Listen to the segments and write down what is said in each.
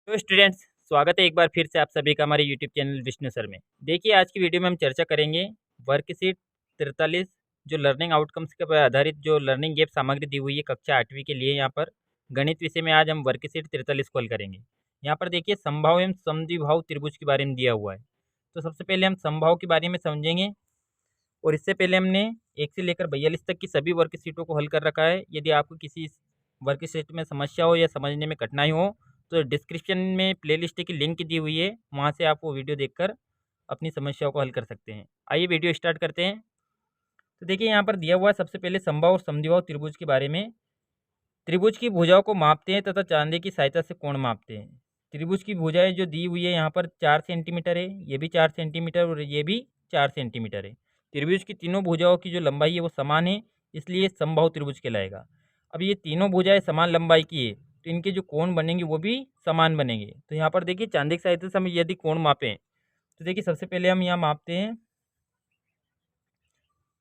तो स्टूडेंट्स, स्वागत है एक बार फिर से आप सभी का हमारे यूट्यूब चैनल विष्णु सर में। देखिए, आज की वीडियो में हम चर्चा करेंगे वर्कशीट 43 जो लर्निंग आउटकम्स के पर आधारित जो लर्निंग गैप सामग्री दी हुई है कक्षा 8वीं के लिए। यहाँ पर गणित विषय में आज हम वर्कशीट 43 को हल करेंगे। यहाँ पर देखिए, समभाव एवं समद्विबाहु त्रिभुज के बारे में दिया हुआ है। तो सबसे पहले हम समभाव के बारे में समझेंगे, और इससे पहले हमने 1 से लेकर 42 तक की सभी वर्कशीटों को हल कर रखा है। यदि आपको किसी वर्कशीट में समस्या हो या समझने में कठिनाई हो तो डिस्क्रिप्शन में प्लेलिस्ट की लिंक दी हुई है, वहाँ से आप वो वीडियो देखकर अपनी समस्याओं को हल कर सकते हैं। आइए वीडियो स्टार्ट करते हैं। तो देखिए, यहाँ पर दिया हुआ है सबसे पहले समबाहु और समद्विबाहु त्रिभुज के बारे में। त्रिभुज की भुजाओं को मापते हैं तथा चांदी की सहायता से कोण मापते हैं। त्रिभुज की भुजाएं जो दी हुई है यहाँ पर 4 सेंटीमीटर है, ये भी 4 सेंटीमीटर और ये भी 4 सेंटीमीटर है। त्रिभुज की तीनों भुजाओं की जो लंबाई है वो समान है, इसलिए समबाहु त्रिभुज कहलाएगा। अब ये तीनों भुजाएं समान लंबाई की है तो इनके जो कोण बनेंगे वो भी समान बनेंगे। तो यहाँ पर देखिए, चांदी की सहायता से हम यदि कोण मापें तो देखिए, सबसे पहले हम यहाँ मापते हैं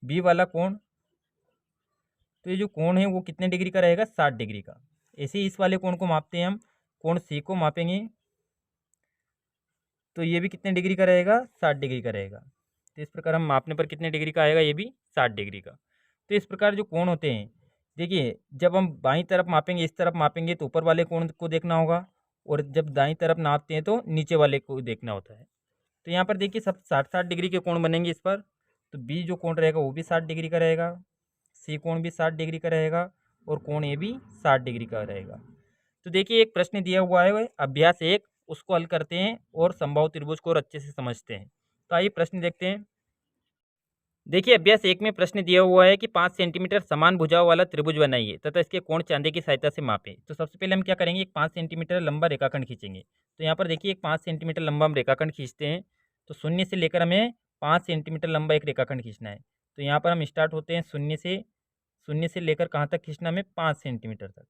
बी वाला कोण। तो ये जो कोण है वो कितने डिग्री का रहेगा? 60 डिग्री का। ऐसे ही इस वाले कोण को मापते हैं हम, कोण सी को मापेंगे तो ये भी कितने डिग्री का रहेगा? 60 डिग्री का रहेगा। तो इस प्रकार हम मापने पर कितने डिग्री का आएगा? ये भी 60 डिग्री का। तो इस प्रकार जो कोण होते हैं, देखिए जब हम बाईं तरफ मापेंगे, इस तरफ मापेंगे तो ऊपर वाले कोण को देखना होगा, और जब दाईं तरफ नापते हैं तो नीचे वाले को देखना होता है। तो यहाँ पर देखिए, सब 60-60 डिग्री के कोण बनेंगे इस पर। तो बी जो कोण रहेगा वो भी 60 डिग्री का रहेगा, सी कोण भी 60 डिग्री का रहेगा, और कोण ए भी 60 डिग्री का रहेगा। तो देखिए, एक प्रश्न दिया हुआ है वह अभ्यास 1, उसको हल करते हैं और समबाहु त्रिभुज को और अच्छे से समझते हैं। तो आइए प्रश्न देखते हैं। देखिए, अभ्यास 1 में प्रश्न दिया हुआ है कि 5 सेंटीमीटर समान भुजाओं वाला त्रिभुज बनाइए तथा इसके कोण चांदी की सहायता से मापें। तो सबसे पहले हम क्या करेंगे? एक 5 सेंटीमीटर लंबा रेखाखंड खींचेंगे। तो यहाँ पर देखिए, एक 5 सेंटीमीटर लंबा हम रेखाखंड खींचते हैं। तो शून्य से लेकर हमें 5 सेंटीमीटर लंबा एक रेखाखंड खींचना है। तो यहाँ पर हम स्टार्ट होते हैं शून्य से लेकर कहाँ तक खींचना? हमें 5 सेंटीमीटर तक।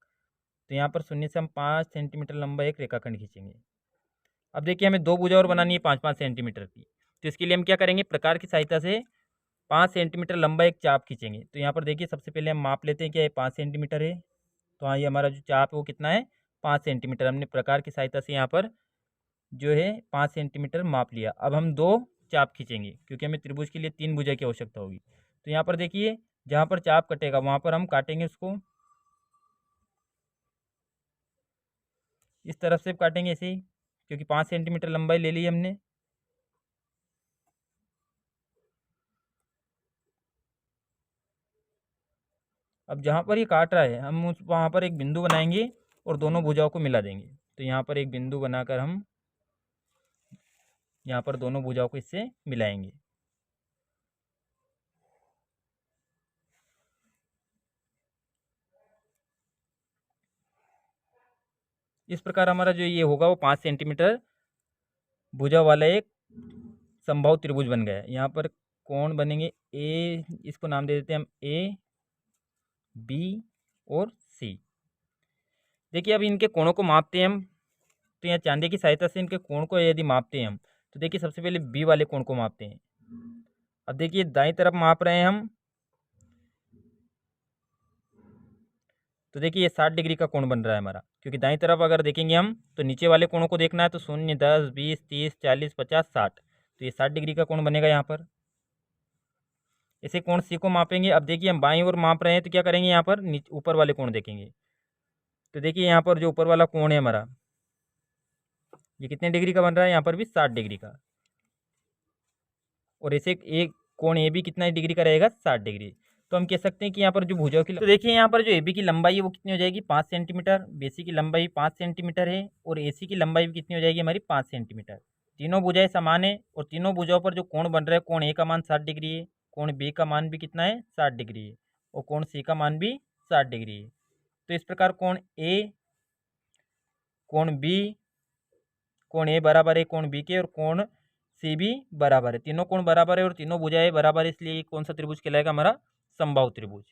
तो यहाँ पर शून्य से हम 5 सेंटीमीटर लंबा एक रेखाखंड खींचेंगे। अब देखिए, हमें दो भुजा और बनानी है 5-5 सेंटीमीटर की। तो इसके लिए हम क्या करेंगे? प्रकार की सहायता से 5 सेंटीमीटर लंबा एक चाप खींचेंगे। तो यहाँ पर देखिए, सबसे पहले हम माप लेते हैं क्या ये 5 सेंटीमीटर है। तो हाँ, ये हमारा जो चाप है वो कितना है? 5 सेंटीमीटर। हमने प्रकार की सहायता से यहाँ पर जो है 5 सेंटीमीटर माप लिया। अब हम दो चाप खींचेंगे क्योंकि हमें त्रिभुज के लिए 3 भुजा की आवश्यकता होगी। तो यहाँ पर देखिए, जहाँ पर चाप कटेगा वहाँ पर हम काटेंगे उसको, इस तरफ से काटेंगे ऐसे ही, क्योंकि 5 सेंटीमीटर लंबाई ले ली हमने। अब जहाँ पर ये काट रहा है हम उस वहाँ पर एक बिंदु बनाएंगे और दोनों भुजाओं को मिला देंगे। तो यहाँ पर एक बिंदु बनाकर हम यहाँ पर दोनों भुजाओं को इससे मिलाएंगे। इस प्रकार हमारा जो ये होगा वो 5 सेंटीमीटर भुजा वाला एक समबाहु त्रिभुज बन गया है। यहाँ पर कोण बनेंगे ए, इसको नाम दे देते हैं हम ए, बी और सी। देखिए, अब इनके कोणों को मापते हैं हम। तो यहाँ चांदी की सहायता से इनके कोण को यदि मापते हैं हम, तो देखिए सबसे पहले बी वाले कोण को मापते हैं। अब देखिए, दाईं तरफ माप रहे हैं हम, तो देखिए ये 60 डिग्री का कोण बन रहा है हमारा, क्योंकि दाईं तरफ अगर देखेंगे हम तो नीचे वाले कोणों को देखना है। तो 0, 10, 20, 30, 40, 50, 60, तो ये 60 डिग्री का कोण बनेगा यहाँ पर। इसे कोण सी को मापेंगे। अब देखिए, हम बाईं ओर माप रहे हैं तो क्या करेंगे? यहाँ पर ऊपर वाले कोण देखेंगे। तो देखिए, यहाँ पर जो ऊपर वाला कोण है हमारा, ये कितने डिग्री का बन रहा है? यहाँ पर भी 60 डिग्री का। और ऐसे एक कोण ए भी कितना डिग्री का रहेगा? 60 डिग्री। तो हम कह सकते हैं कि यहाँ पर जो भुजाओं की, तो देखिए यहाँ पर जो ए बी की लंबाई है वो कितनी हो जाएगी? 5 सेंटीमीटर। बी सी की लंबाई 5 सेंटीमीटर है, और ए सी की लंबाई भी कितनी हो जाएगी हमारी? 5 सेंटीमीटर। तीनों भुजाएं समान है, और तीनों भुजाओं पर जो कोण बन रहा है, कोण ए का मान 60 डिग्री है, कोण बी का मान भी कितना है? 60 डिग्री है, और कोण सी का मान भी 60 डिग्री है। तो इस प्रकार कोण ए, कोण बी, कोण ए बराबर है कोण बी के, और कोण सी भी बराबर है। तीनों कोण बराबर है और तीनों भुजाएं बराबर है, इसलिए कौन सा त्रिभुज कहलाएगा? हमारा समबाहु त्रिभुज।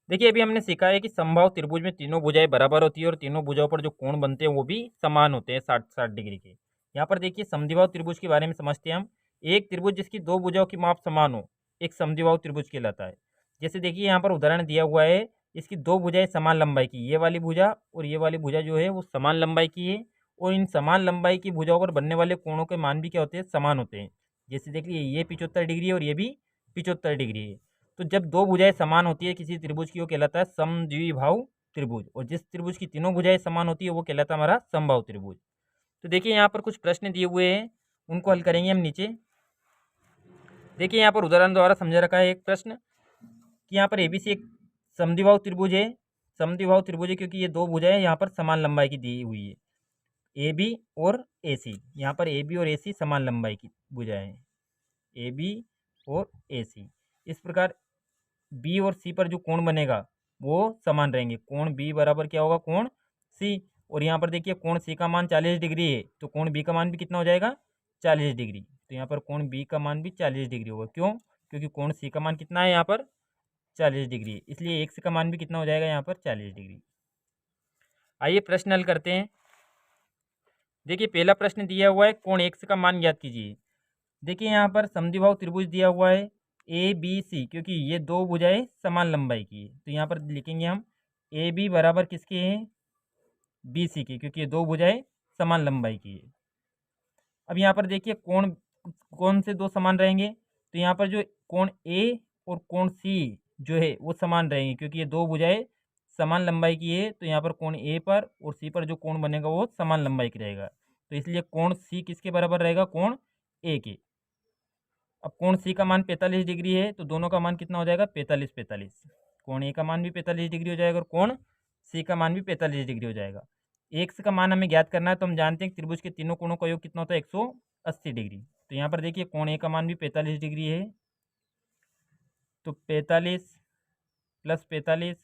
देखिए, अभी हमने सीखा है कि समबाहु त्रिभुज में तीनों भुजाएं बराबर होती है और तीनों भुजाओं पर जो कोण बनते हैं वो भी समान होते हैं, 60-60 डिग्री के। यहाँ पर देखिए, समद्विबाहु त्रिभुज के बारे में समझते हैं हम। एक त्रिभुज जिसकी दो भुजाओं की माप समान हो एक समद्विबाहु त्रिभुज कहलाता है। जैसे देखिए, यहाँ पर उदाहरण दिया हुआ है इसकी दो भुजाएं समान लंबाई की, ये वाली भुजा और ये वाली भुजा जो है वो समान लंबाई की है, और इन समान लंबाई की भुजाओं पर बनने वाले कोणों के मान भी क्या होते हैं, समान होते हैं। जैसे देख लीजिए ये 75 डिग्री है और ये भी 75 डिग्री है। तो जब दो भुजाएं समान होती है किसी त्रिभुज की, वो कहलाता है समद्विबाहु त्रिभुज, और जिस त्रिभुज की तीनों भुजाएं समान होती है वो कहलाता है हमारा समबाहु त्रिभुज। तो देखिए यहाँ पर कुछ प्रश्न दिए हुए हैं, उनको हल करेंगे हम नीचे। देखिए यहाँ पर उदाहरण द्वारा समझा रखा है एक प्रश्न कि यहाँ पर एबीसी एक समद्विबाहु त्रिभुज है, समद्विबाहु त्रिभुज है क्योंकि ये दो भुजाएं यहाँ पर समान लंबाई की दी हुई है, ए बी और ए सी। यहाँ पर ए बी और ए सी समान लंबाई की भुजाएं हैं, ए बी और ए सी। इस प्रकार बी और सी पर जो कोण बनेगा वो समान रहेंगे, कोण बी बराबर क्या होगा, कोण सी। और यहाँ पर देखिए कोण सी का मान 40 डिग्री है, तो कोण बी का मान भी कितना हो जाएगा, 40 डिग्री। तो यहाँ पर कोण बी का मान भी 40 डिग्री होगा, क्यों, क्योंकि कोण सी का मान कितना है यहाँ पर 40 डिग्री, इसलिए एक्स का मान भी कितना हो जाएगा यहाँ पर 40 डिग्री। आइए प्रश्न हल करते हैं। देखिए पहला प्रश्न दिया हुआ है कोण एक्स का मान ज्ञात कीजिए। देखिए यहाँ पर समद्विबाहु त्रिभुज दिया हुआ है ए बी सी, क्योंकि ये दो भुजाएं समान लंबाई की है, तो यहाँ पर लिखेंगे हम ए बी बराबर किसके हैं, बी सी के, क्योंकि ये दो भुजाएं समान लंबाई की है। अब यहाँ पर देखिए कोण कौन से दो समान रहेंगे, तो यहाँ पर जो कोण ए और कोण सी जो है वो समान रहेंगे, क्योंकि ये दो भुजाएं समान लंबाई की है, तो यहाँ पर कोण ए पर और सी पर जो कोण बनेगा वो समान लंबाई की रहेगा, तो इसलिए कोण सी किसके बराबर रहेगा, कोण ए के। अब कोण सी का मान 45 डिग्री है, तो दोनों का मान कितना हो जाएगा, 45 कोण ए का मान भी 45 डिग्री हो जाएगा और कोण सी का मान भी 45 डिग्री हो जाएगा। एक्स का मान हमें ज्ञात करना है, तो हम जानते हैं कि त्रिभुज के तीनों कोणों का योग कितना होता है, 180 डिग्री। तो यहाँ पर देखिए कोण ए का मान भी 45 डिग्री है, तो 45 + 45,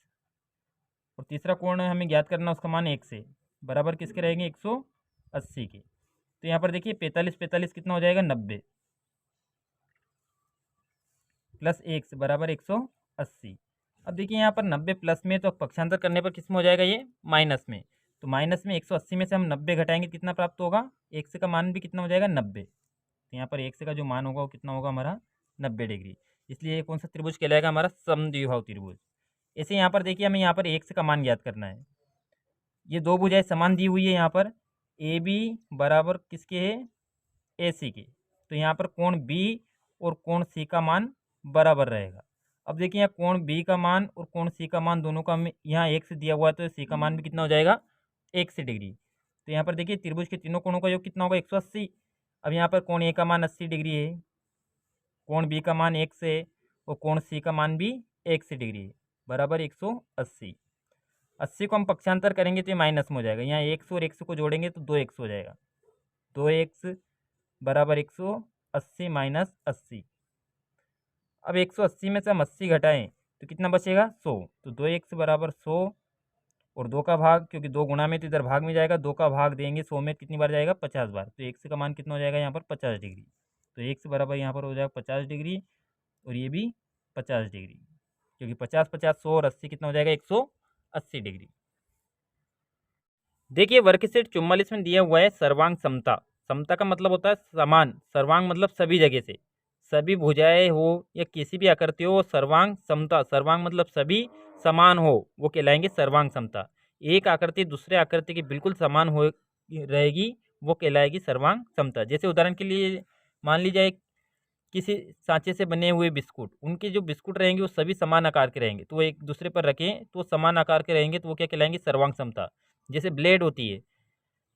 और तीसरा कोण हमें ज्ञात करना उसका मान 1 से बराबर किसके रहेंगे, 180 के। तो यहाँ पर देखिए 45 कितना हो जाएगा, 90 + 1 बराबर 180। अब देखिए यहाँ पर 90 प्लस में, तो पक्षांतर करने पर किस में हो जाएगा, ये माइनस में। तो माइनस में 180 में से हम 90 घटाएंगे कितना प्राप्त होगा, एक्स का मान भी कितना हो जाएगा, 90। तो यहाँ पर एक्स का जो मान होगा वो कितना होगा हमारा, 90 डिग्री। इसलिए ये कौन सा त्रिभुज कहलाएगा, हमारा समद्विबाहु त्रिभुज। ऐसे यहाँ पर देखिए हमें यहाँ पर एक्स का मान ज्ञात करना है। ये दो भुजाएं समान दी हुई है, यहाँ पर ए बी बराबर किसके है, ए सी के। तो यहाँ पर कोण बी और कोण सी का मान बराबर रहेगा। अब देखिए यहाँ कोण बी का मान और कोण सी का मान दोनों का हमें यहाँ एक से दिया हुआ है, तो सी का मान भी कितना हो जाएगा, 1 डिग्री। तो यहाँ पर देखिए त्रिभुज के तीनों कोणों का योग कितना होगा, 180। अब यहाँ पर कोण ए का मान 80 डिग्री है, कोण बी का मान 1 है और कोण सी का मान भी 1 डिग्री है, बराबर 180। 80 को हम पक्षांतर करेंगे तो ये माइनस में हो जाएगा, यहाँ 1 और 1 को जोड़ेंगे तो 2x हो जाएगा, 2x बराबर 180 माइनस 80। अब 180 में से हम 80 घटाएं तो कितना बचेगा, 100। तो 2x बराबर 100 और 2 का भाग, क्योंकि 2 गुणा में तो इधर भाग में जाएगा, 2 का भाग देंगे 100 में कितनी बार जाएगा, 50 बार। तो x का मान कितना हो जाएगा यहाँ पर, 50 डिग्री। तो x बराबर यहाँ पर हो जाएगा 50 डिग्री और ये भी 50 डिग्री, क्योंकि 50 50 100 और 80 कितना हो जाएगा, 180 डिग्री। देखिए वर्कशीट 44 में दिया हुआ है सर्वांग समता। समता का मतलब होता है समान, सर्वांग मतलब सभी जगह से, सभी भुजाएं हो या किसी भी आकृति हो, सर्वांग समता, सर्वांग मतलब सभी समान हो, वो कहलाएंगे सर्वांग समता। एक आकृति दूसरे आकृति के बिल्कुल समान हो रहेगी, वो कहलाएगी सर्वांग समता। जैसे उदाहरण के लिए मान लीजिए किसी सांचे से बने हुए बिस्कुट, उनके जो बिस्कुट रहेंगे वो सभी समान आकार के रहेंगे, तो वो एक दूसरे पर रखें तो समान आकार के रहेंगे, तो वो क्या कहलाएंगे, सर्वांग समता। जैसे ब्लेड होती है,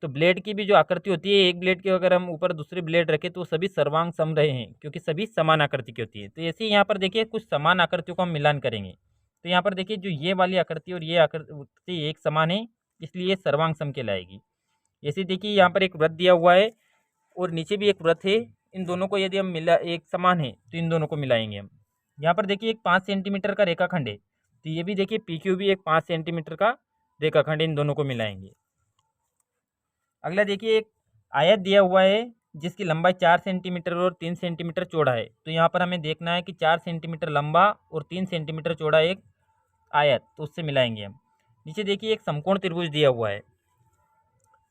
तो ब्लेड की भी जो आकृति होती है, एक ब्लेड के अगर हम ऊपर दूसरे ब्लेड रखें तो सभी सर्वांग सम रहे हैं, क्योंकि सभी समान आकृति की होती है। तो ऐसे ही यहाँ पर देखिए कुछ समान आकृतियों का हम मिलान करेंगे, तो यहाँ पर देखिए जो ये वाली आकृति और ये आकृति एक समान है, इसलिए ये सर्वांग सम कहलाएगी। ऐसे देखिए यहाँ पर एक वृत्त दिया हुआ है और नीचे भी एक वृत्त है, इन दोनों को यदि हम मिला, एक समान है तो इन दोनों को मिलाएंगे हम। यहाँ पर देखिए एक 5 सेंटीमीटर का रेखाखंड है, तो ये भी देखिए PQ भी एक 5 सेंटीमीटर का रेखाखंड है, इन दोनों को मिलाएंगे। अगला देखिए एक आयत दिया हुआ है जिसकी लंबाई 4 सेंटीमीटर और 3 सेंटीमीटर चौड़ा है, तो यहाँ पर हमें देखना है कि 4 सेंटीमीटर लंबा और 3 सेंटीमीटर चौड़ा एक आयत, तो उससे मिलाएंगे हम। नीचे देखिए एक समकोण त्रिभुज दिया हुआ है,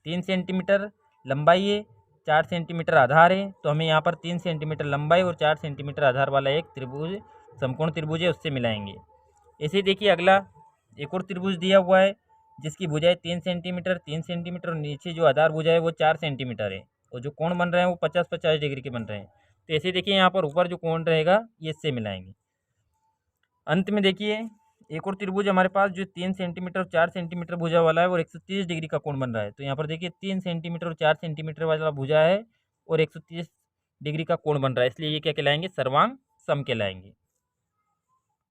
3 सेंटीमीटर लंबाई है, 4 सेंटीमीटर आधार है, तो हमें यहाँ पर 3 सेंटीमीटर लंबाई और 4 सेंटीमीटर आधार वाला एक त्रिभुज समकोण त्रिभुज है, उससे मिलाएंगे। ऐसे देखिए अगला एक और त्रिभुज दिया हुआ है जिसकी भुजाएं 3 सेंटीमीटर और नीचे जो आधार भुजा है वो 4 सेंटीमीटर है, और जो कोण बन रहे हैं वो 50-50 डिग्री के बन रहे हैं। तो ऐसे देखिए यहाँ पर ऊपर जो कोण रहेगा ये इससे मिलाएंगे। अंत में देखिए एक और त्रिभुज हमारे पास जो 3 सेंटीमीटर और 4 सेंटीमीटर भुजा वाला है और 130 डिग्री का कोण बन रहा है। तो यहाँ पर देखिए 3 सेंटीमीटर और 4 सेंटीमीटर वाला भुजा है और 130 डिग्री का कोण बन रहा है, इसलिए ये क्या कहलाएंगे, सर्वांग सम कहलाएंगे।